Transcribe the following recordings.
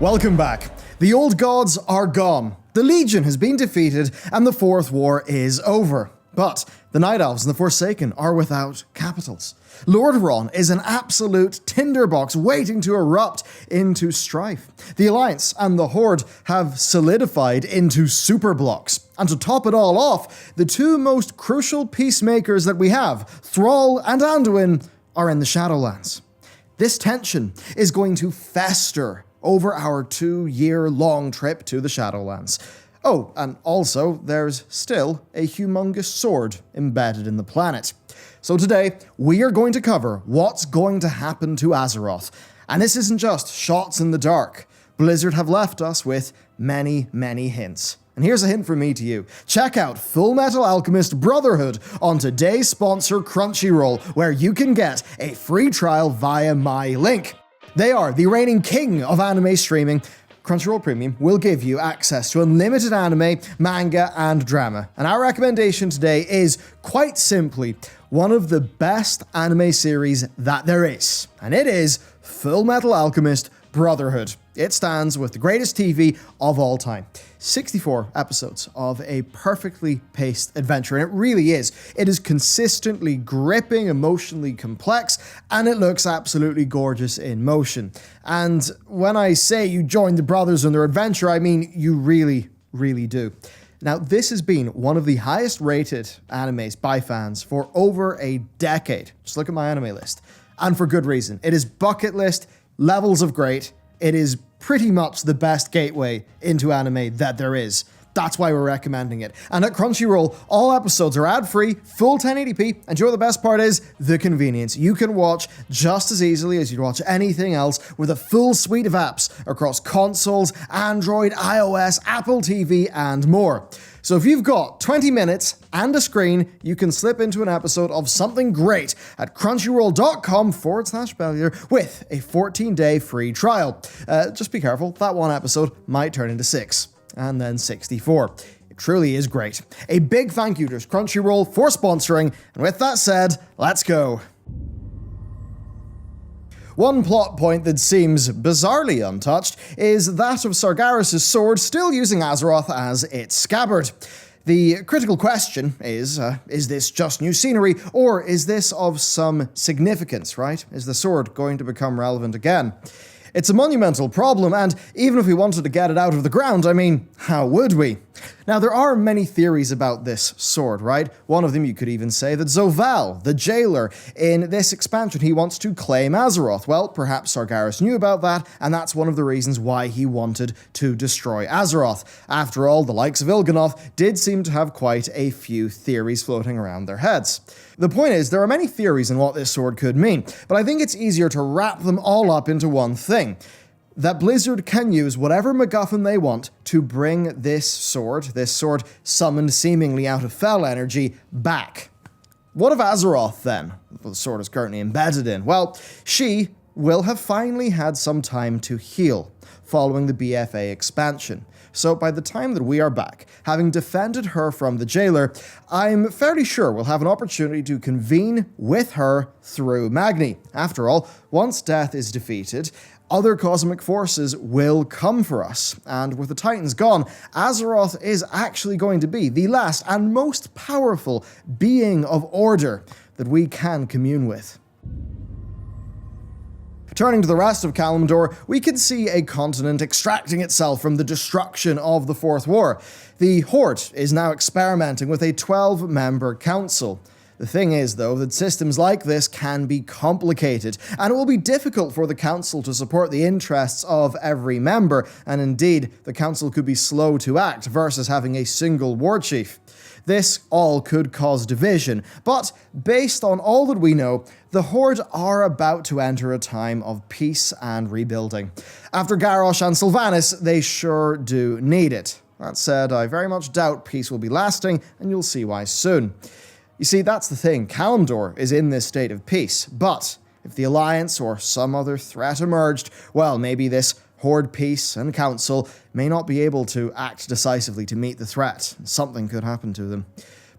Welcome back. The old gods are gone, the Legion has been defeated, and the Fourth War is over. But the Night Elves and the Forsaken are without capitals. Lordaeron is an absolute tinderbox waiting to erupt into strife. The Alliance and the Horde have solidified into superblocks. And to top it all off, the two most crucial peacemakers that we have, Thrall and Anduin, are in the Shadowlands. This tension is going to fester over our 2-year-long trip to the Shadowlands. Oh, and also, there's still a humongous sword embedded in the planet. So today, we are going to cover what's going to happen to Azeroth. And this isn't just shots in the dark. Blizzard have left us with many, many hints. And here's a hint from me to you. Check out FULLMETAL Alchemist Brotherhood on today's sponsor Crunchyroll, where you can get a free trial via my link. They are the reigning king of anime streaming. Crunchyroll Premium will give you access to unlimited anime, manga, and drama. And our recommendation today is, quite simply, one of the best anime series that there is. And it is FULLMETAL Alchemist Brotherhood. It stands with the greatest TV of all time. 64 episodes of a perfectly paced adventure, and it really is. It is consistently gripping, emotionally complex, and it looks absolutely gorgeous in motion. And when I say you join the brothers on their adventure, I mean you really, really do. Now, this has been one of the highest rated animes by fans for over a decade. Just look at my anime list. And for good reason. It is bucket list, levels of great. It is pretty much the best gateway into anime that there is. That's why we're recommending it. And at Crunchyroll, all episodes are ad-free, full 1080p, and you know what the best part is? The convenience. You can watch just as easily as you'd watch anything else with a full suite of apps across consoles, Android, iOS, Apple TV, and more. So if you've got 20 minutes and a screen, you can slip into an episode of something great at crunchyroll.com/Bellier with a 14-day free trial. Just be careful, that one episode might turn into 6, and then 64. It truly is great. A big thank you to Crunchyroll for sponsoring, and with that said, let's go. One plot point that seems bizarrely untouched is that of Sargeras' sword still using Azeroth as its scabbard. The critical question is this just new scenery, or is this of some significance, right? Is the sword going to become relevant again? It's a monumental problem, and even if we wanted to get it out of the ground, I mean, how would we? Now, there are many theories about this sword, right? One of them, you could even say that Zovaal, the jailer, in this expansion, he wants to claim Azeroth. Well, perhaps Sargeras knew about that, and that's one of the reasons why he wanted to destroy Azeroth. After all, the likes of Il'gynoth did seem to have quite a few theories floating around their heads. The point is, there are many theories on what this sword could mean, but I think it's easier to wrap them all up into one thing. That Blizzard can use whatever MacGuffin they want to bring this sword summoned seemingly out of Fel energy, back. What of Azeroth, then? The sword is currently embedded in. Well, she will have finally had some time to heal, following the BFA expansion. So by the time that we are back, having defended her from the jailer, I'm fairly sure we'll have an opportunity to convene with her through Magni. After all, once death is defeated, other cosmic forces will come for us, and with the Titans gone, Azeroth is actually going to be the last and most powerful being of order that we can commune with. Turning to the rest of Kalimdor, we can see a continent extracting itself from the destruction of the Fourth War. The Horde is now experimenting with a 12-member council. The thing is, though, that systems like this can be complicated, and it will be difficult for the council to support the interests of every member, and indeed, the council could be slow to act versus having a single war chief. This all could cause division, but based on all that we know, the Horde are about to enter a time of peace and rebuilding. After Garrosh and Sylvanas, they sure do need it. That said, I very much doubt peace will be lasting, and you'll see why soon. You see, that's the thing, Kalimdor is in this state of peace, but if the Alliance or some other threat emerged, well, maybe this Horde peace and council may not be able to act decisively to meet the threat. Something could happen to them.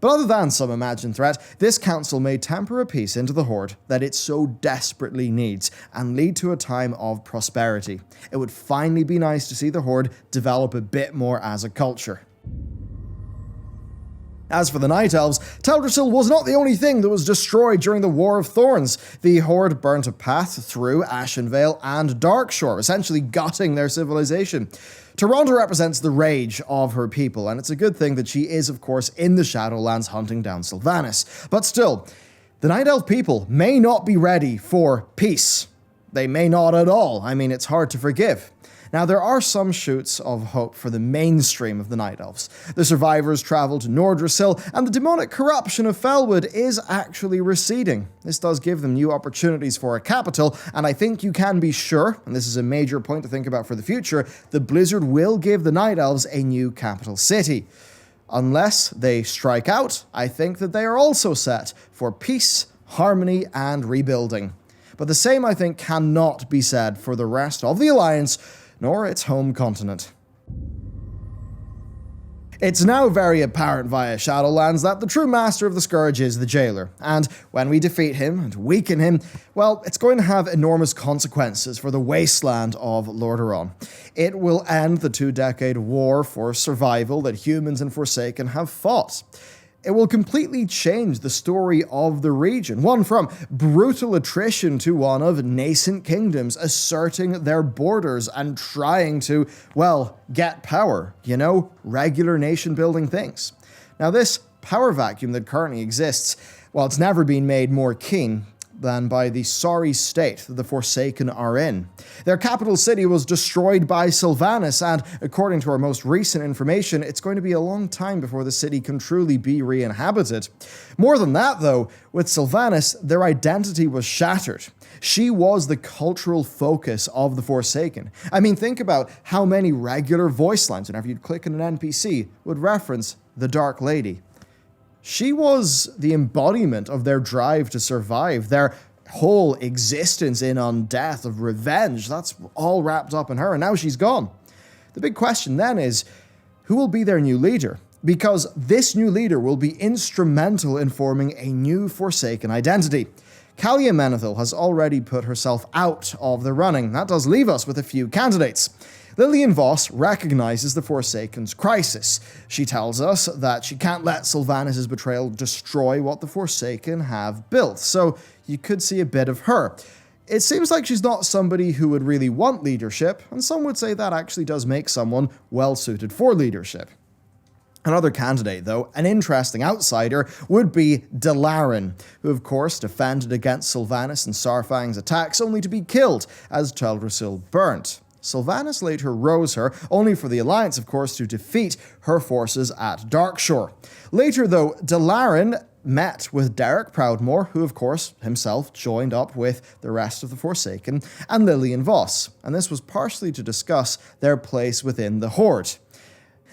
But other than some imagined threat, this council may temper a peace into the Horde that it so desperately needs and lead to a time of prosperity. It would finally be nice to see the Horde develop a bit more as a culture. As for the Night Elves, Teldrassil was not the only thing that was destroyed during the War of Thorns. The Horde burnt a path through Ashenvale and Darkshore, essentially gutting their civilization. Tyrande represents the rage of her people, and it's a good thing that she is, of course, in the Shadowlands hunting down Sylvanas. But still, the Night Elf people may not be ready for peace. They may not at all. I mean, it's hard to forgive. Now, there are some shoots of hope for the mainstream of the Night Elves. The survivors travel to Nordrassil, and the demonic corruption of Felwood is actually receding. This does give them new opportunities for a capital, and I think you can be sure, and this is a major point to think about for the future, that Blizzard will give the Night Elves a new capital city. Unless they strike out, I think that they are also set for peace, harmony, and rebuilding. But the same, I think, cannot be said for the rest of the Alliance, nor its home continent. It's now very apparent via Shadowlands that the true master of the Scourge is the Jailer, and when we defeat him and weaken him, well, it's going to have enormous consequences for the wasteland of Lordaeron. It will end the 2-decade war for survival that humans and Forsaken have fought. It will completely change the story of the region, one from brutal attrition to one of nascent kingdoms asserting their borders and trying to, well, get power, regular nation-building things. Now, this power vacuum that currently exists, well, it's never been made more keen than by the sorry state that the Forsaken are in. Their capital city was destroyed by Sylvanas, and according to our most recent information, it's going to be a long time before the city can truly be re-inhabited. More than that, though, with Sylvanas, their identity was shattered. She was the cultural focus of the Forsaken. I mean, think about how many regular voice lines, whenever you'd click on an NPC, would reference the Dark Lady. She was the embodiment of their drive to survive, their whole existence in undeath, of revenge. That's all wrapped up in her, and now she's gone. The big question then is, who will be their new leader? Because this new leader will be instrumental in forming a new Forsaken identity. Kalia Menethil has already put herself out of the running. That does leave us with a few candidates. Lillian Voss recognizes the Forsaken's crisis. She tells us that she can't let Sylvanas' betrayal destroy what the Forsaken have built, so you could see a bit of her. It seems like she's not somebody who would really want leadership, and some would say that actually does make someone well-suited for leadership. Another candidate, though, an interesting outsider, would be Dalaran, who of course defended against Sylvanas and Saurfang's attacks only to be killed as Teldrassil burnt. Sylvanas later rose her, only for the Alliance, of course, to defeat her forces at Darkshore. Later, though, Dalaran met with Derek Proudmoore, who, of course, himself joined up with the rest of the Forsaken, and Lillian Voss, and this was partially to discuss their place within the Horde.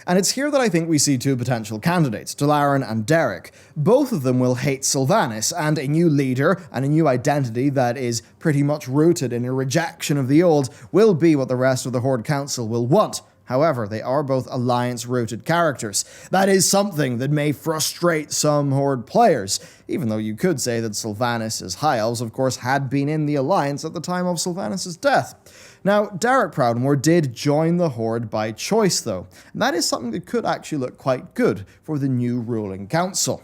And it's here that I think we see two potential candidates, Dalaran and Derek. Both of them will hate Sylvanas, and a new leader and a new identity that is pretty much rooted in a rejection of the old will be what the rest of the Horde Council will want. However, they are both Alliance-rooted characters. That is something that may frustrate some Horde players, even though you could say that Sylvanas' High Elves, of course, had been in the Alliance at the time of Sylvanas' death. Now, Derek Proudmoore did join the Horde by choice, though, and that is something that could actually look quite good for the new ruling council.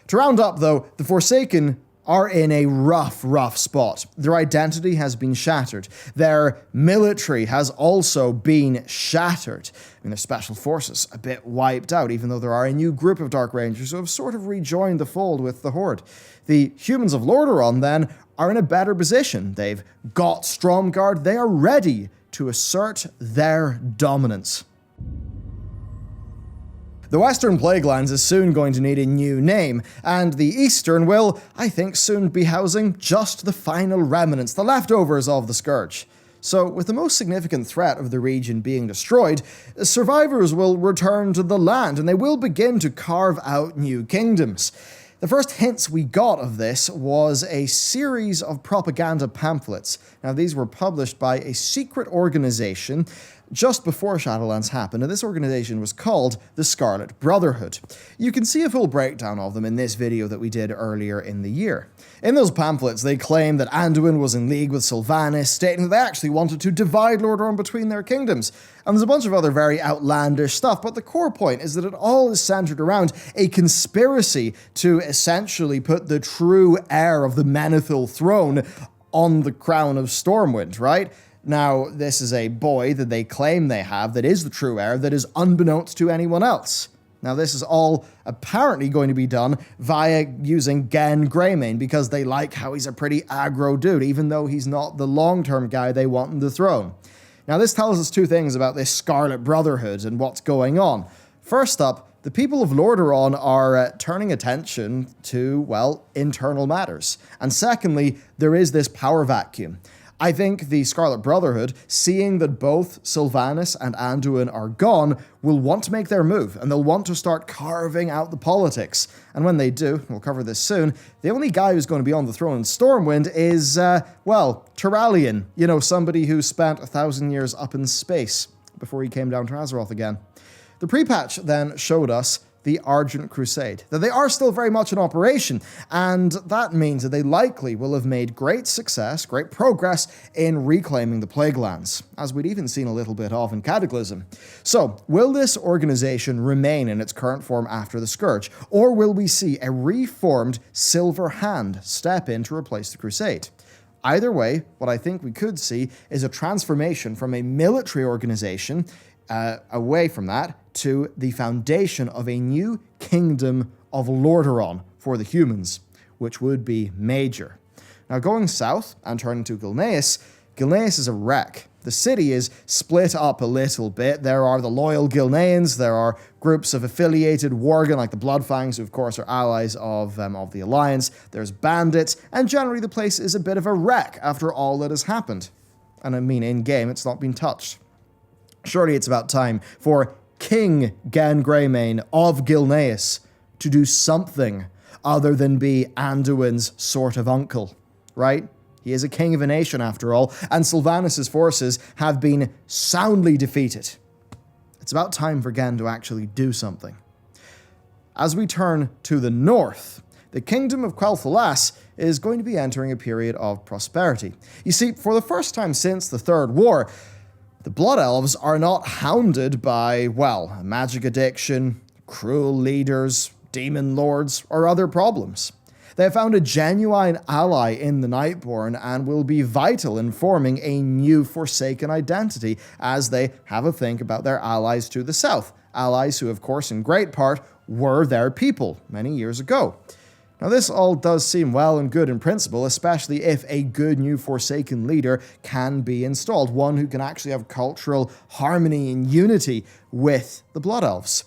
To round up, though, the Forsaken are in a rough spot. Their identity has been shattered. Their military has also been shattered. I mean, their special forces a bit wiped out, even though there are a new group of Dark Rangers who have sort of rejoined the fold with the Horde. The humans of Lordaeron, then, are in a better position. They've got Stromguard. They are ready to assert their dominance. The Western Plaguelands is soon going to need a new name, and the Eastern will, I think, soon be housing just the final remnants, the leftovers of the Scourge. So, with the most significant threat of the region being destroyed, survivors will return to the land, and they will begin to carve out new kingdoms. The first hints we got of this was a series of propaganda pamphlets. Now, these were published by a secret organization just before Shadowlands happened, and this organization was called the Scarlet Brotherhood. You can see a full breakdown of them in this video that we did earlier in the year. In those pamphlets, they claim that Anduin was in league with Sylvanas, stating that they actually wanted to divide Lordaeron between their kingdoms. And there's a bunch of other very outlandish stuff, but the core point is that it all is centered around a conspiracy to essentially put the true heir of the Menethil throne on the crown of Stormwind, right? Now, this is a boy that they claim they have that is the true heir that is unbeknownst to anyone else. Now, this is all apparently going to be done via using Genn Greymane because they like how he's a pretty aggro dude, even though he's not the long-term guy they want on the throne. Now, this tells us two things about this Scarlet Brotherhood and what's going on. First up, the people of Lordaeron are turning attention to, well, internal matters. And secondly, there is this power vacuum. I think the Scarlet Brotherhood, seeing that both Sylvanas and Anduin are gone, will want to make their move, and they'll want to start carving out the politics. And when they do, we'll cover this soon, the only guy who's going to be on the throne in Stormwind is, well, Turalyon. You know, somebody who spent 1,000 years up in space before he came down to Azeroth again. The pre-patch then showed us the Argent Crusade, that they are still very much in operation, and that means that they likely will have made great success, great progress in reclaiming the Plaguelands, as we'd even seen a little bit of in Cataclysm. So, will this organization remain in its current form after the Scourge, or will we see a reformed Silver Hand step in to replace the Crusade? Either way, what I think we could see is a transformation from a military organization away from that to the foundation of a new kingdom of Lordaeron for the humans, which would be major. Now, going south and turning to Gilneas is a wreck. The city is split up a little bit. There are the loyal Gilneans, there are groups of affiliated Worgen like the Bloodfangs, who of course are allies of the Alliance, there's bandits, and generally the place is a bit of a wreck after all that has happened. And I mean, in-game, it's not been touched. Surely it's about time for King Genn Greymane of Gilneas to do something other than be Anduin's sort of uncle, right? He is a king of a nation after all, and Sylvanas' forces have been soundly defeated. It's about time for Genn to actually do something. As we turn to the north, the kingdom of Quel'Thalas is going to be entering a period of prosperity. You see, for the first time since the Third War, the Blood Elves are not hounded by, well, magic addiction, cruel leaders, demon lords, or other problems. They have found a genuine ally in the Nightborn and will be vital in forming a new Forsaken identity as they have a think about their allies to the south. Allies who, of course, in great part, were their people many years ago. Now, this all does seem well and good in principle, especially if a good new Forsaken leader can be installed, one who can actually have cultural harmony and unity with the Blood Elves.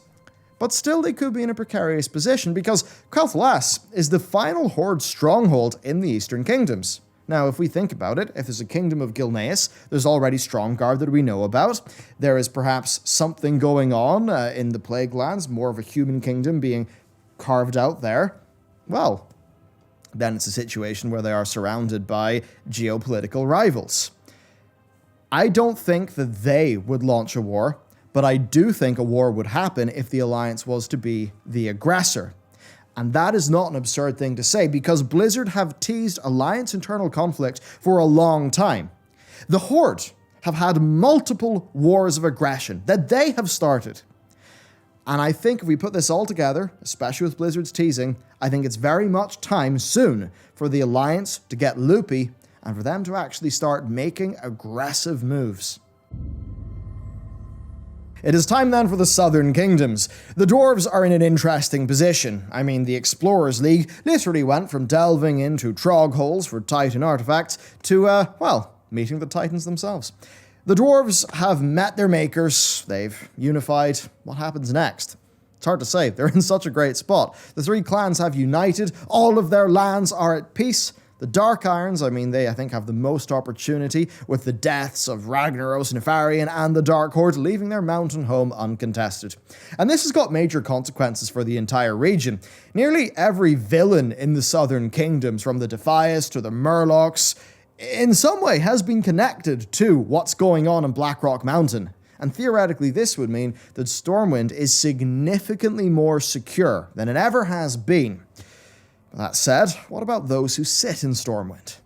But still, they could be in a precarious position because Quel'Thalas is the final Horde stronghold in the Eastern Kingdoms. Now, if we think about it, if there's a kingdom of Gilneas, there's already Stromgarde that we know about. There is perhaps something going on in the Plaguelands, more of a human kingdom being carved out there. Well, then it's a situation where they are surrounded by geopolitical rivals. I don't think that they would launch a war, but I do think a war would happen if the Alliance was to be the aggressor. And that is not an absurd thing to say, because Blizzard have teased Alliance internal conflict for a long time. The Horde have had multiple wars of aggression that they have started. And I think if we put this all together, especially with Blizzard's teasing, I think it's very much time soon for the Alliance to get loopy and for them to actually start making aggressive moves. It is time then for the Southern Kingdoms. The Dwarves are in an interesting position. I mean, the Explorers League literally went from delving into trog holes for Titan artifacts to, well, meeting the Titans themselves. The Dwarves have met their makers, they've unified. What happens next? It's hard to say, they're in such a great spot. The three clans have united, all of their lands are at peace. The Dark Irons, I mean, they, I think, have the most opportunity with the deaths of Ragnaros, Nefarian, and the Dark Horde leaving their mountain home uncontested. And this has got major consequences for the entire region. Nearly every villain in the Southern Kingdoms, from the Defias to the Murlocs, in some way has been connected to what's going on in Blackrock Mountain. and theoretically this would mean that Stormwind is significantly more secure than it ever has been. That said, what about those who sit in Stormwind?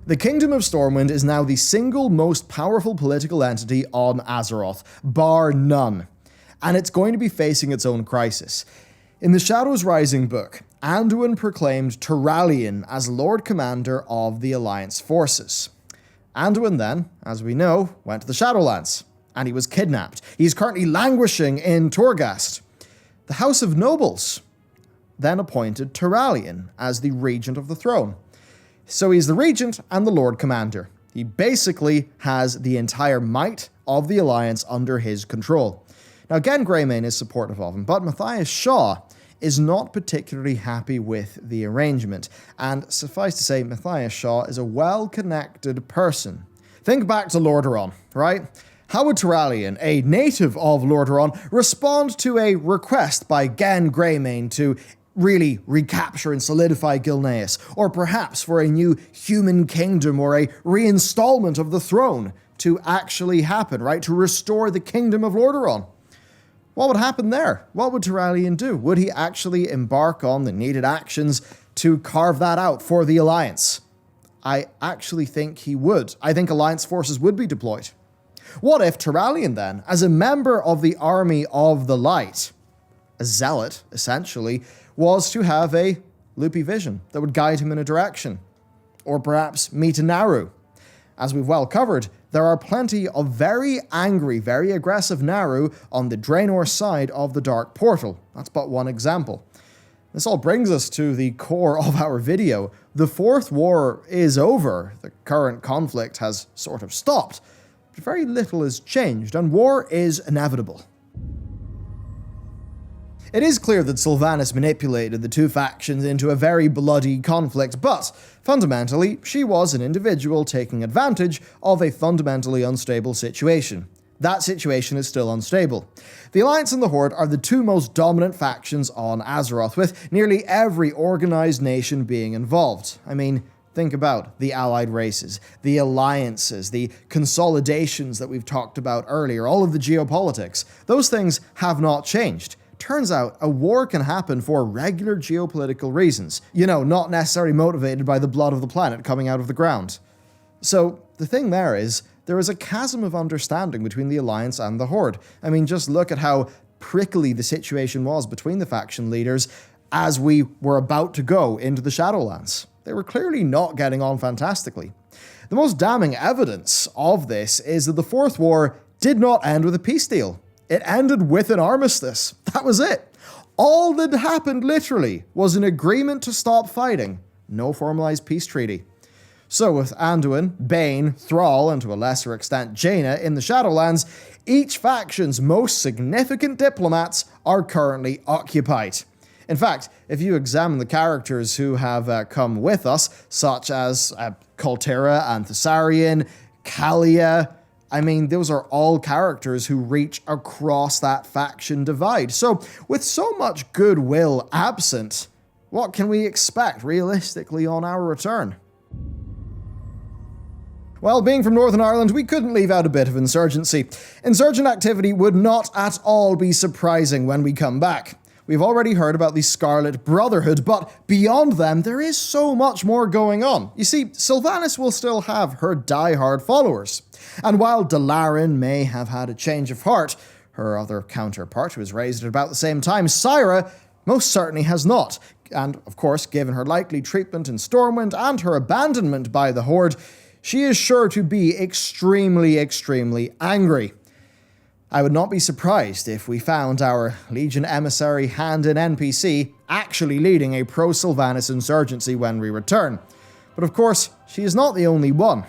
The Kingdom of Stormwind is now the single most powerful political entity on Azeroth, bar none, and it's going to be facing its own crisis. In the Shadows Rising book, Anduin proclaimed Turalyon as Lord Commander of the Alliance forces. Anduin then, as we know, went to the Shadowlands, and he was kidnapped. He's currently languishing in Torghast. The House of Nobles then appointed Turalyon as the Regent of the Throne. So he's the Regent and the Lord Commander. He basically has the entire might of the Alliance under his control. Now again, Greymane is supportive of him, but Matthias Shaw is not particularly happy with the arrangement, and suffice to say, Matthias Shaw is a well-connected person. Think back to Lordaeron, right? How would Turalyon, a native of Lordaeron, respond to a request by Gen Greymane to really recapture and solidify Gilneas, or perhaps for a new human kingdom or a reinstallment of the throne to actually happen, right? To restore the kingdom of Lordaeron? What would happen there? What would Turalyon do? Would he actually embark on the needed actions to carve that out for the Alliance? I actually think he would. I think Alliance forces would be deployed. What if Turalyon then, as a member of the Army of the Light, a zealot, essentially, was to have a loopy vision that would guide him in a direction? Or perhaps meet a Naru. As we've well covered, there are plenty of very angry, very aggressive Naru on the Draenor side of the Dark Portal. That's but one example. This all brings us to the core of our video. The Fourth War is over. The current conflict has sort of stopped, but very little has changed, and war is inevitable. It is clear that Sylvanas manipulated the two factions into a very bloody conflict, but fundamentally, she was an individual taking advantage of a fundamentally unstable situation. That situation is still unstable. The Alliance and the Horde are the two most dominant factions on Azeroth, with nearly every organized nation being involved. I mean, think about the allied races, the alliances, the consolidations that we've talked about earlier, all of the geopolitics. Those things have not changed. Turns out a war can happen for regular geopolitical reasons. You know, not necessarily motivated by the blood of the planet coming out of the ground. So the thing there is a chasm of understanding between the Alliance and the Horde. I mean, just look at how prickly the situation was between the faction leaders as we were about to go into the Shadowlands. They were clearly not getting on fantastically. The most damning evidence of this is that the Fourth War did not end with a peace deal. It ended with an armistice. That was it. All that happened, literally, was an agreement to stop fighting. No formalized peace treaty. So with Anduin, Bane, Thrall, and to a lesser extent Jaina in the Shadowlands, each faction's most significant diplomats are currently occupied. In fact, if you examine the characters who have come with us, such as Kultira and Thessarian, Kalia, I mean, those are all characters who reach across that faction divide. So, with so much goodwill absent, what can we expect realistically on our return? Well, being from Northern Ireland, we couldn't leave out a bit of insurgency. Insurgent activity would not at all be surprising when we come back. We've already heard about the Scarlet Brotherhood, but beyond them, there is so much more going on. You see, Sylvanas will still have her die-hard followers. And while Dalaran may have had a change of heart, her other counterpart, who was raised at about the same time, Syra, most certainly has not. And, of course, given her likely treatment in Stormwind and her abandonment by the Horde, she is sure to be extremely, extremely angry. I would not be surprised if we found our Legion emissary hand-in NPC actually leading a pro-Sylvanas insurgency when we return. But of course, she is not the only one.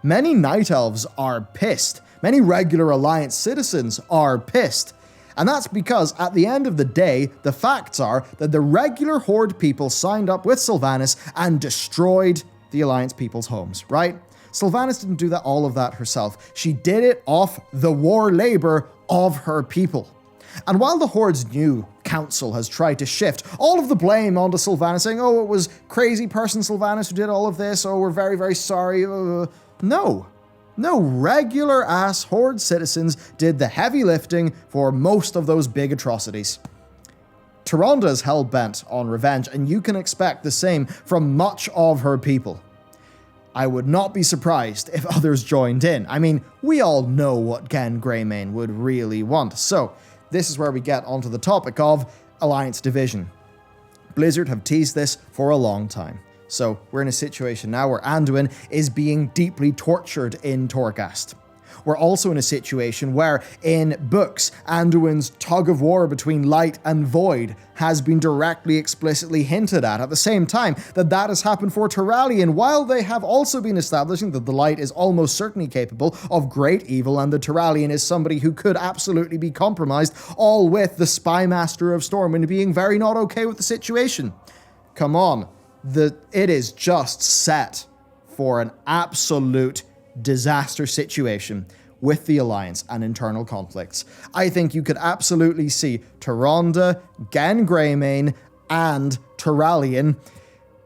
Many Night Elves are pissed. Many regular Alliance citizens are pissed. And that's because, at the end of the day, the facts are that the regular Horde people signed up with Sylvanas and destroyed the Alliance people's homes, right? Sylvanas didn't do all of that herself. She did it off the war labor of her people. And while the Horde's new council has tried to shift all of the blame onto Sylvanas, saying, oh, it was crazy person Sylvanas who did all of this, oh, we're very, very sorry. No. No, regular-ass Horde citizens did the heavy lifting for most of those big atrocities. Tyrande hell-bent on revenge, and you can expect the same from much of her people. I would not be surprised if others joined in. I mean, we all know what Gen Greymane would really want. So, this is where we get onto the topic of Alliance Division. Blizzard have teased this for a long time. So, we're in a situation now where Anduin is being deeply tortured in Torghast. We're also in a situation where, in books, Anduin's tug of war between light and void has been directly explicitly hinted at the same time that has happened for Turalyon, while they have also been establishing that the light is almost certainly capable of great evil and the Turalyon is somebody who could absolutely be compromised, all with the Spy Master of Stormwind being very not okay with the situation. Come on. It is just set for an absolute disaster situation with the Alliance and internal conflicts. I think you could absolutely see Tyrande, Gen Greymane, and Turalyon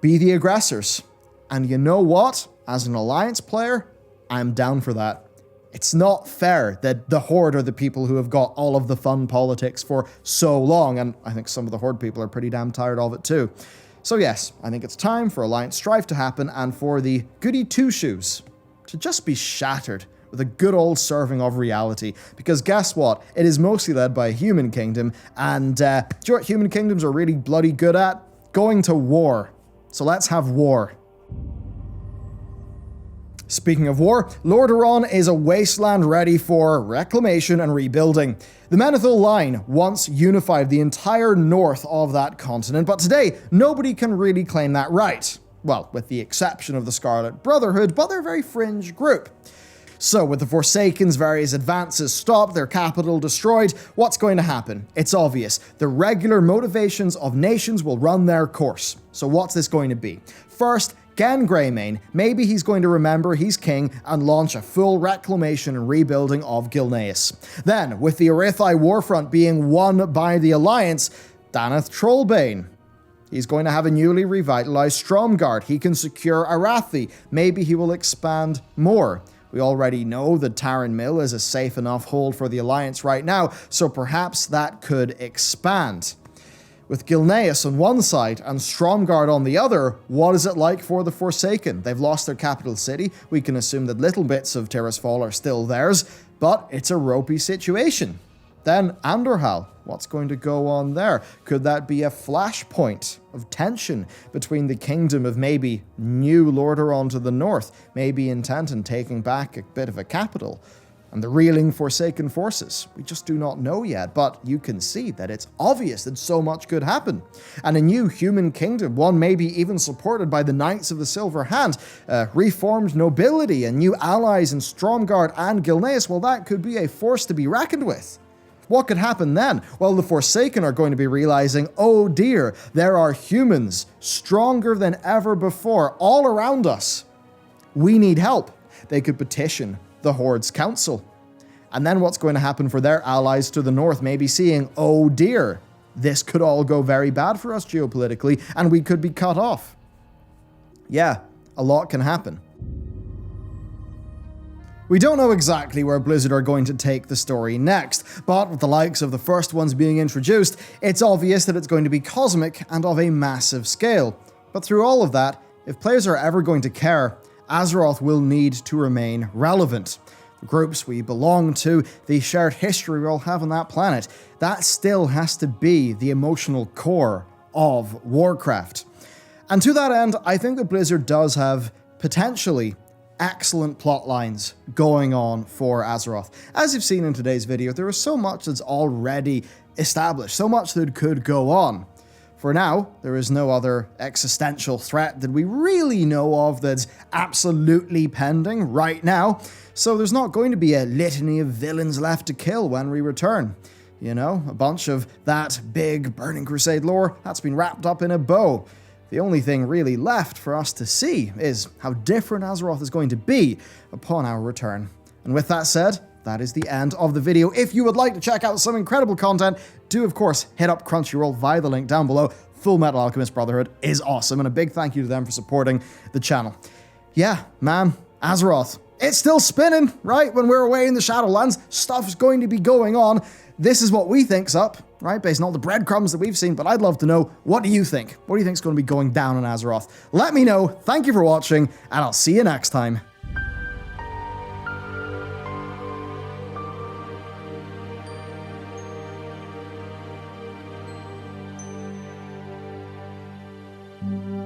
be the aggressors. And you know what? As an Alliance player, I'm down for that. It's not fair that the Horde are the people who have got all of the fun politics for so long, and I think some of the Horde people are pretty damn tired of it too. So yes, I think it's time for Alliance strife to happen and for the goody two-shoes to just be shattered with a good old serving of reality. Because guess what? It is mostly led by a human kingdom, and do you know what human kingdoms are really bloody good at? Going to war. So let's have war. Speaking of war, Lordaeron is a wasteland ready for reclamation and rebuilding. The Menethil line once unified the entire north of that continent, but today, nobody can really claim that right. Well, with the exception of the Scarlet Brotherhood, but they're a very fringe group. So, with the Forsaken's various advances stopped, their capital destroyed, what's going to happen? It's obvious. The regular motivations of nations will run their course. So what's this going to be? First, Gen Greymane, maybe he's going to remember he's king and launch a full reclamation and rebuilding of Gilneas. Then, with the Orithai warfront being won by the Alliance, Danath Trollbane. He's going to have a newly revitalized Stromgarde. He can secure Arathi. Maybe he will expand more. We already know that Tarren Mill is a safe enough hold for the Alliance right now, so perhaps that could expand. With Gilneas on one side and Stromgarde on the other, what is it like for the Forsaken? They've lost their capital city. We can assume that little bits of Tirisfal are still theirs, but it's a ropey situation. Then Andorhal, what's going to go on there? Could that be a flashpoint of tension between the kingdom of maybe new Lordaeron to the north, maybe intent on taking back a bit of a capital, and the reeling Forsaken forces? We just do not know yet, but you can see that it's obvious that so much could happen. And a new human kingdom, one maybe even supported by the Knights of the Silver Hand, reformed nobility, and new allies in Stromgarde and Gilneas, well, that could be a force to be reckoned with. What could happen then? Well, the Forsaken are going to be realizing, oh dear, there are humans stronger than ever before all around us. We need help. They could petition the Horde's council. And then what's going to happen for their allies to the north? Maybe seeing, oh dear, this could all go very bad for us geopolitically, and we could be cut off. Yeah, a lot can happen. We don't know exactly where Blizzard are going to take the story next, but with the likes of the first ones being introduced, it's obvious that it's going to be cosmic and of a massive scale. But through all of that, if players are ever going to care, Azeroth will need to remain relevant. The groups we belong to, the shared history we all have on that planet, that still has to be the emotional core of Warcraft. And to that end, I think that Blizzard does have potentially excellent plot lines going on for Azeroth. As you've seen in today's video, there is so much that's already established, so much that could go on. For now, there is no other existential threat that we really know of that's absolutely pending right now, so there's not going to be a litany of villains left to kill when we return. You know, a bunch of that big Burning Crusade lore that's been wrapped up in a bow. The only thing really left for us to see is how different Azeroth is going to be upon our return. And with that said, that is the end of the video. If you would like to check out some incredible content, do of course hit up Crunchyroll via the link down below. FULLMETAL Alchemist Brotherhood is awesome, and a big thank you to them for supporting the channel. Yeah, man, Azeroth, it's still spinning, right? When we're away in the Shadowlands, stuff's going to be going on. This is what we think's up, right? Based on all the breadcrumbs that we've seen, but I'd love to know, what do you think? What do you think's going to be going down in Azeroth? Let me know. Thank you for watching, and I'll see you next time. Mm-hmm.